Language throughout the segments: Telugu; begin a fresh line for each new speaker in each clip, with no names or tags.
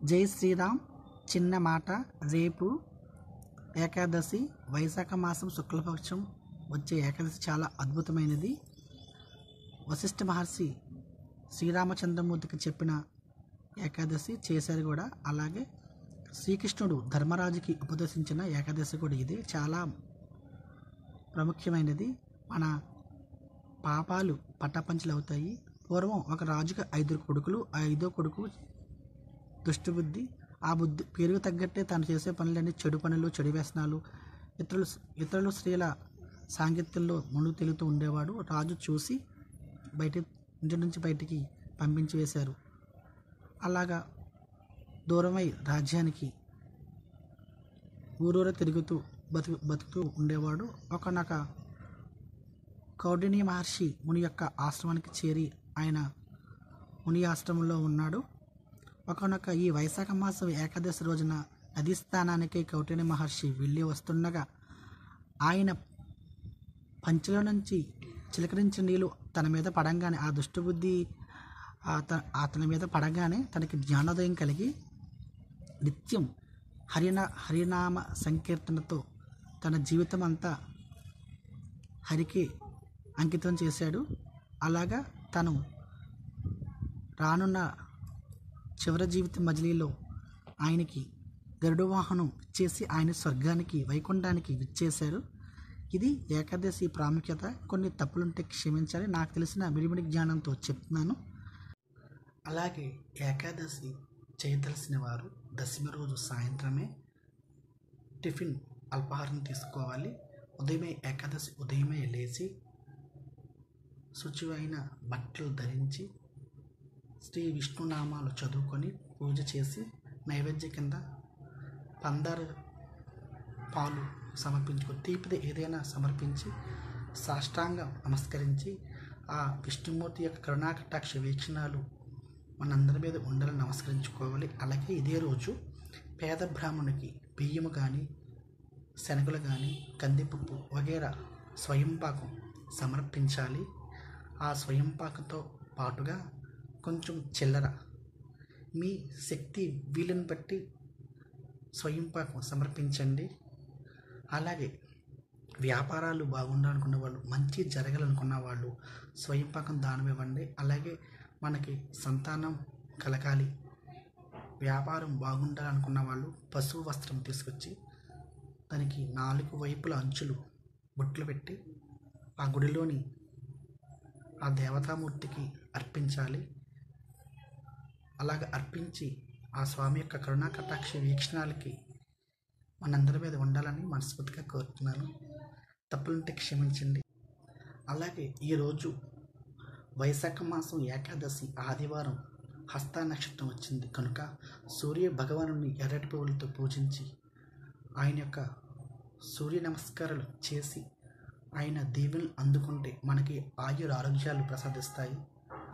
జై శ్రీరామ్. చిన్న మాట. రేపు ఏకాదశి, వైశాఖ మాసం శుక్లపక్షం వచ్చే ఏకాదశి చాలా అద్భుతమైనది. వశిష్ఠ మహర్షి శ్రీరామచంద్రమూర్తికి చెప్పిన ఏకాదశి చేశారు కూడా. అలాగే శ్రీకృష్ణుడు ధర్మరాజుకి ఉపదేశించిన ఏకాదశి కూడా ఇది చాలా ప్రాముఖ్యమైనది. మన పాపాలు పటాపంచలు అవుతాయి. పూర్వం ఒక రాజుకి 5 కొడుకులు. ఆ 5వ కొడుకు దుష్టబుద్ధి. ఆ బుద్ధి పేరుకు తగ్గట్టే తను చేసే పనులన్నీ చెడు పనులు, చెడు వ్యసనాలు, ఇతరులు స్త్రీల సాంగత్యంలో మునుగు తెలుగుతూ ఉండేవాడు. రాజు చూసి ఇంటి నుంచి బయటికి పంపించి వేశారు. అలాగా దూరమై రాజ్యానికి ఊరూర తిరుగుతూ బతుకుతూ ఉండేవాడు. ఒకనొక కౌండిన్య మహర్షి ముని యొక్క ఆశ్రమానికి చేరి ఆయన ముని ఆశ్రమంలో ఉన్నాడు. ఒకనొక ఈ వైశాఖ మాసం ఏకాదశి రోజున నదీ స్థానానికి కౌండిన్య మహర్షి వెళ్ళి వస్తుండగా ఆయన పంచెలో నుంచి చిలకరించిన నీళ్ళు తన మీద పడంగానే, ఆ దుష్టబుద్ధి అతని మీద పడంగానే తనకి జ్ఞానోదయం కలిగి నిత్యం హరినామ సంకీర్తనతో తన జీవితం అంతా హరికి అంకితం చేశాడు. అలాగా తను రానున్న చివరి జీవిత మజిలీలో ఆయనకి గరుడ వాహనం ఇచ్చేసి ఆయన స్వర్గానికి, వైకుంఠానికి విచ్చేశారు. ఇది ఏకాదశి ప్రాముఖ్యత. కొన్ని తప్పులుంటే క్షమించాలి, నాకు తెలిసిన మిడిమిడి జ్ఞానంతో చెప్తున్నాను. అలాగే ఏకాదశి చేయదలసిన వారు దశమి రోజు సాయంత్రమే టిఫిన్ అల్పాహారం తీసుకోవాలి. ఉదయమే ఏకాదశి ఉదయమే లేచి శుచివైన బట్టలు ధరించి శ్రీ విష్ణునామాలు చదువుకొని పూజ చేసి నైవేద్య కింద పందారు పాలు సమర్పించుకొని తీపిది ఏదైనా సమర్పించి సాష్టాంగ నమస్కరించి ఆ విష్ణుమూర్తి యొక్క కరుణాకటాక్ష వీక్షణాలు మనందరి మీద ఉండాలని నమస్కరించుకోవాలి. అలాగే ఇదే రోజు పేద బ్రాహ్మణునికి బియ్యము కానీ, శనగలు కానీ, కందిపప్పు వగేరా స్వయంపాకం సమర్పించాలి. ఆ స్వయంపాకంతో పాటుగా కొంచెం చిల్లర, మీ శక్తి వీలుని బట్టి స్వయంపాకం సమర్పించండి. అలాగే వ్యాపారాలు బాగుండాలనుకున్న వాళ్ళు, మంచి జరగాలనుకున్న వాళ్ళు స్వయంపాకం దానం ఇవ్వండి. అలాగే మనకి సంతానం కలగాలి, వ్యాపారం బాగుండాలనుకున్న వాళ్ళు పశువు వస్త్రం తీసుకొచ్చి దానికి 4 వైపుల అంచులు బొట్లు పెట్టి ఆ గుడిలోని ఆ దేవతామూర్తికి అర్పించాలి. అలాగ అర్పించి ఆ స్వామి యొక్క కరుణా కటాక్ష వీక్షణాలకి మనందరి మీద ఉండాలని మనస్ఫూర్తిగా కోరుతున్నాను. తప్పులుంటే క్షమించండి. అలాగే ఈరోజు వైశాఖ మాసం ఏకాదశి ఆదివారం హస్త నక్షత్రం వచ్చింది కనుక సూర్య భగవానుని ఎర్రటి పువ్వులతో పూజించి ఆయన యొక్క సూర్య నమస్కారాలు చేసి ఆయన దీవెనలు అందుకుంటే మనకి ఆరోగ్యాలు ప్రసాదిస్తాయి.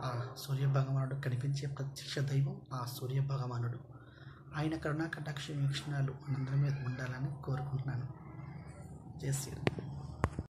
ఆ సూర్య భగవానుడు కనిపించే ప్రత్యక్ష దైవం ఆ సూర్య భగవానుడు. ఆయన కరుణా కటాక్ష వీక్షణాలు మనందరి మీద ఉండాలని కోరుకుంటున్నాను. జై శ్రీరామ్.